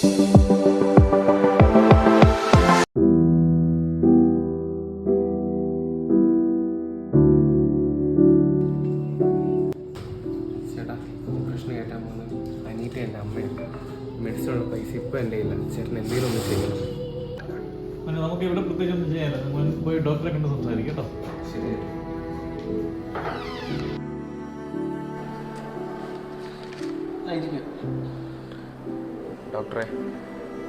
ചേട്ടാ പ്രശ്നം കേട്ടാൻ പോകുന്നത് അനീറ്റ എൻ്റെ അമ്മയാണ്. മെഡിസിനുള്ള പൈസ ഇപ്പോൾ എൻ്റെ ഇല്ല. ചേട്ടൻ എന്തെങ്കിലും ഒന്ന് ചെയ്യണം. നമുക്ക് ഇവിടെ പ്രത്യേകിച്ച് ഒന്നും ചെയ്യാനില്ല. നമ്മൾ പോയി ഡോക്ടറെ കണ്ട് സംസാരിക്കും കേട്ടോ. ശരി. ഡോക്ടറെ,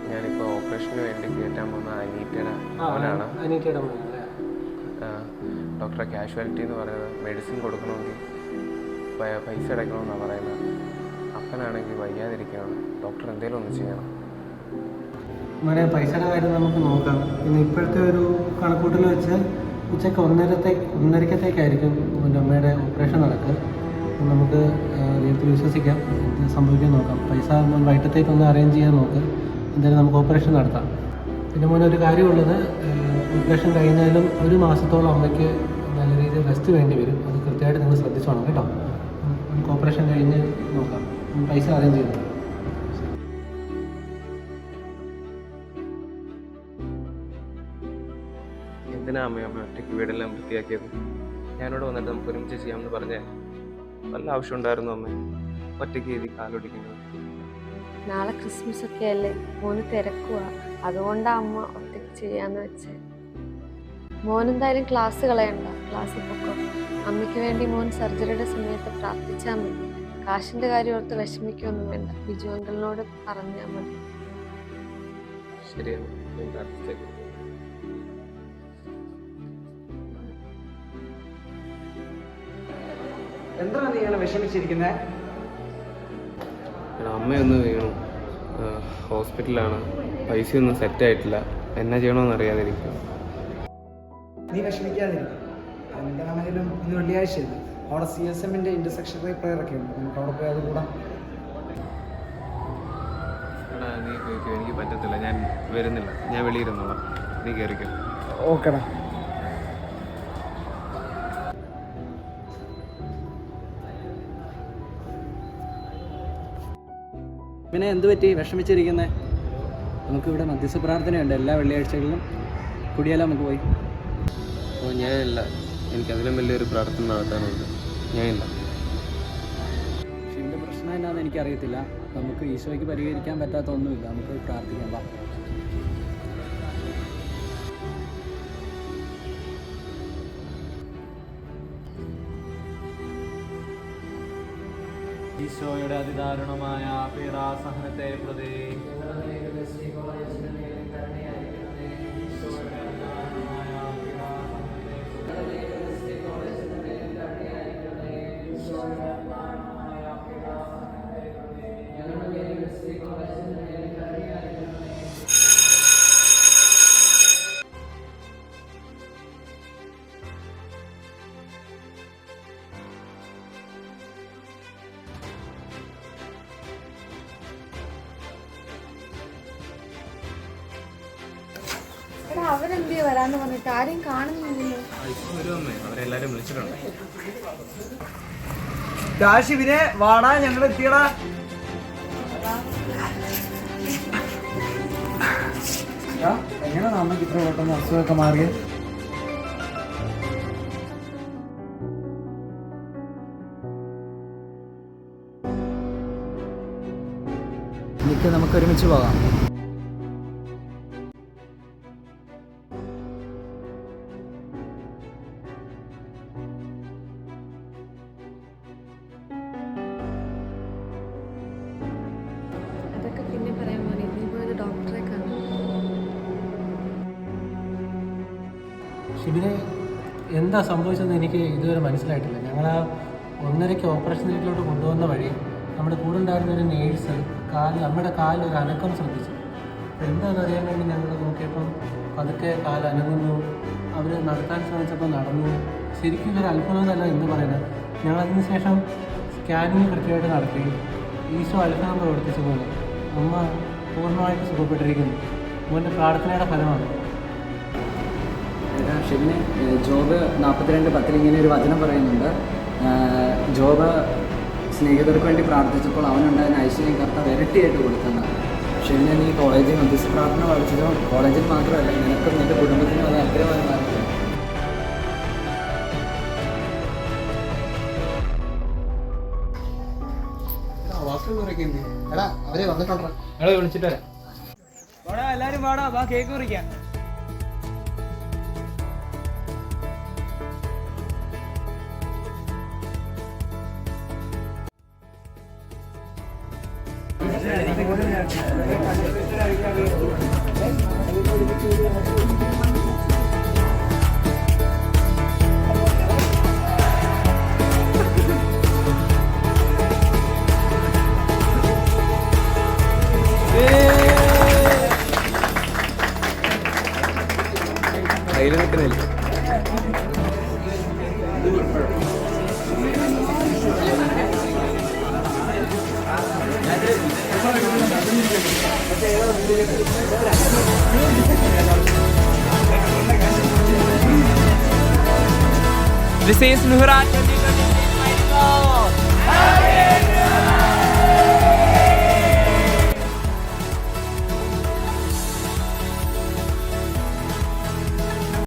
ഞാനിപ്പോൾ ഓപ്പറേഷന് വേണ്ടി കയറ്റാൻ പോകുന്ന അനീറ്റയുടെ മോനാണ്. അനീറ്റയുടെ മോനാണ്. ഡോക്ടറെ, കാഷ്വാലിറ്റി എന്ന് പറയുന്നത് മെഡിസിൻ കൊടുക്കണമെങ്കിൽ പൈസ അടയ്ക്കണമെന്നാണ് പറയുന്നത്. അപ്പനാണെങ്കിൽ വയ്യാതിരിക്കുകയാണ്. ഡോക്ടർ എന്തെങ്കിലും ഒന്ന് ചെയ്യണം. മേഡം, പൈസയുടെ കാര്യം നമുക്ക് നോക്കാം. ഇന്ന് ഇപ്പോഴത്തെ ഒരു കണക്കൂട്ടൽ വെച്ച് ഉച്ചയ്ക്ക് ഒന്നരക്കത്തേക്കായിരിക്കും എൻ്റെ അമ്മയുടെ ഓപ്പറേഷൻ നടക്കുക. നമുക്ക് ദൈവത്തിൽ വിശ്വസിക്കാം, എന്ത് സംഭവിക്കാൻ നോക്കാം. പൈസ വൈകിട്ടത്തേക്കൊന്ന് അറേഞ്ച് ചെയ്യാൻ നോക്ക്. എന്തായാലും നമുക്ക് ഓപ്പറേഷൻ നടത്താം. പിന്നെ മോനെ ഒരു കാര്യമുള്ളത്, ഓപ്പറേഷൻ കഴിഞ്ഞാലും 1 മാസത്തോളം അമ്മയ്ക്ക് നല്ല രീതിയിൽ റെസ്റ്റ് വേണ്ടി വരും. അത് കൃത്യമായിട്ട് നിങ്ങൾ ശ്രദ്ധിച്ചോണം കേട്ടോ. നമുക്ക് ഓപ്പറേഷൻ കഴിഞ്ഞ് നോക്കാം. പൈസ അറേഞ്ച് ചെയ്യുന്നു. എന്തിനാ അമ്മ ഒറ്റയ്ക്ക് വീടെല്ലാം വൃത്തിയാക്കിയത്? ഞാനിവിടെ വന്നിട്ട് നമുക്ക് ഒരുമിച്ച് ചെയ്യാമെന്ന് പറഞ്ഞേ. വല്ല ആവശ്യം ഉണ്ടായിരുന്നു അമ്മ ഒറ്റയ്ക്ക് എഴുതി കാലൊടിക്കുന്നത്? നാളെ ക്രിസ്മസ് ഒക്കെ അല്ലേ, മോന് തിരക്കുക. അതുകൊണ്ടാണ് അമ്മ ഒറ്റയ്ക്ക് ചെയ്യാന്ന് വെച്ചേ. മോനെന്തായാലും ക്ലാസ് കളയണ്ട, ക്ലാസ്സിൽ പൊക്കോ. അമ്മയ്ക്ക് വേണ്ടി മോൻ സർജറിയുടെ സമയത്ത് പ്രാർത്ഥിച്ചാൽ മതി. കാശിന്റെ കാര്യം ഓർത്ത് വിഷമിക്കൊന്നും വേണ്ട. ബിജു അങ്കിളിനോട് പറഞ്ഞാൽ മതി. ശരിയാണ്, ഞാൻ പ്രാർത്ഥിച്ചേക്കും. എന്താണ് നീ ഇങ്ങനെ വിഷമിച്ചിരിക്കുന്നത്? അമ്മയൊന്ന് വീണു, ഹോസ്പിറ്റലാണ്. പൈസയൊന്നും സെറ്റായിട്ടില്ല. എന്നാ ചെയ്യണമെന്ന് അറിയാതിരിക്കും. നീ വിഷമിക്കാതിരിക്കും. എന്താണെങ്കിലും ഇന്ന് വെള്ളിയാഴ്ചയാണ്. അവിടെ CSMന്റെ ഇന്റർസെക്ഷണറി പ്രയർ ഒക്കെ ഉണ്ട്. നമുക്ക് അവിടെ പോയി അത് കൂടാം. എടാ, നീ കേൾക്കും, എനിക്ക് പറ്റത്തില്ല. ഞാൻ വരുന്നില്ല. ഞാൻ വെളിയിരുന്നോളാം. നീ കയറിക്കോ. ഓക്കെടാ. പിന്നെ എന്ത് പറ്റി വിഷമിച്ചിരിക്കുന്നത്? നമുക്കിവിടെ മധ്യസ്ഥ പ്രാർത്ഥനയുണ്ട് എല്ലാ വെള്ളിയാഴ്ചകളിലും. കുടിയെല്ലാം നമുക്ക് പോയി. ഞാനില്ല. എനിക്കതിലും വലിയൊരു പ്രാർത്ഥന നടത്താനുണ്ട്. ഞാനില്ല. പക്ഷെ ഇതിൻ്റെ പ്രശ്നം എന്നാന്ന് എനിക്കറിയത്തില്ല. നമുക്ക് ഈശോയ്ക്ക് പരിഹരിക്കാൻ പറ്റാത്ത ഒന്നുമില്ല. നമുക്ക് പ്രാർത്ഥിക്കാം. വാ. ഈശോയുടെ അതിദാരുണമായ പീഡാസഹനത്തെ പ്രതി അവരെന്തിയ വരാന്ന് പറഞ്ഞിട്ട് ആരെയും കാണുന്നില്ലല്ലോ. അവരെല്ലാരും വിളിച്ചിട്ടുണ്ട്. കാശിവിനെ വാടാ, ഞങ്ങൾ എത്തിയടാ. എങ്ങനെയാണ് അമ്മയ്ക്ക് ഇത്ര പെട്ടെന്ന് അസുഖമൊക്കെ മാറിയത്? എനിക്ക് നമുക്ക് ഒരുമിച്ച് പോകാം. അതൊക്കെ പിന്നെ പറയാൻ പോലെ. നീ പോയത് ഡോക്ടറെ കണ്ടു? ഷിബിനെ, എന്താ സംഭവിച്ചതെന്ന് എനിക്ക് ഇതുവരെ മനസ്സിലായിട്ടില്ല. ഞങ്ങൾ ആ 1:30 ഓപ്പറേഷൻ തിയേറ്ററിലോട്ട് കൊണ്ടുവന്ന വഴി നമ്മുടെ കൂടെ ഉണ്ടായിരുന്ന ഒരു നേഴ്സ് നമ്മുടെ കാലിൽ ഒരു അനക്കം ശ്രദ്ധിച്ചു. അപ്പോൾ എന്താണെന്ന് അറിയാൻ വേണ്ടി ഞങ്ങൾ നോക്കിയപ്പം പതുക്കെ കാല് അനങ്ങുന്നു. അവർ നടത്താൻ ശ്രമിച്ചപ്പോൾ നടന്നു. ശരിക്കും ഇതൊരു അത്ഭുതം എന്നല്ല എന്ന് പറയുന്നത്. ഞങ്ങളതിന് ശേഷം സ്കാനിങ് കൃത്യമായിട്ട് നടത്തി. ഈശോ അത്ഭുതം പ്രവർത്തിച്ച പോലെ അമ്മ പൂർണ്ണമായിട്ട് സുഖപ്പെട്ടിരിക്കുന്നു. മോൻ്റെ പ്രാർത്ഥനയുടെ ഫലമാണ്. ഷിബിനെ, ജോബ് 42:10 ഇങ്ങനെ ഒരു വചനം പറയുന്നുണ്ട്. ജോബ് സ്നേഹിതർക്ക് വേണ്ടി പ്രാർത്ഥിച്ചപ്പോൾ അവനുണ്ടായിരുന്ന ഐശ്വര്യം കർത്താവ് ഇരട്ടിയായിട്ട് കൊടുത്തെന്ന്. പക്ഷേ ഇന്ന് നീ കോളേജിൽ മധ്യസ്ഥ പ്രാർത്ഥന പഠിച്ചതോ കോളേജിൽ മാത്രമല്ല നിനക്കും നിൻ്റെ കുടുംബത്തിനും അത് അനുഗ്രഹമായി മാറി. എടാ അവരെ വന്നിട്ടുണ്ടോ? ഞങ്ങളെ വിളിച്ചിട്ട് വരാം. എല്ലാവരും പാടാ, വാ കേക്ക് കുറിക്കാം. കയ്യിൽ നിൽക്കുന്നില്ല. This is Nuhrat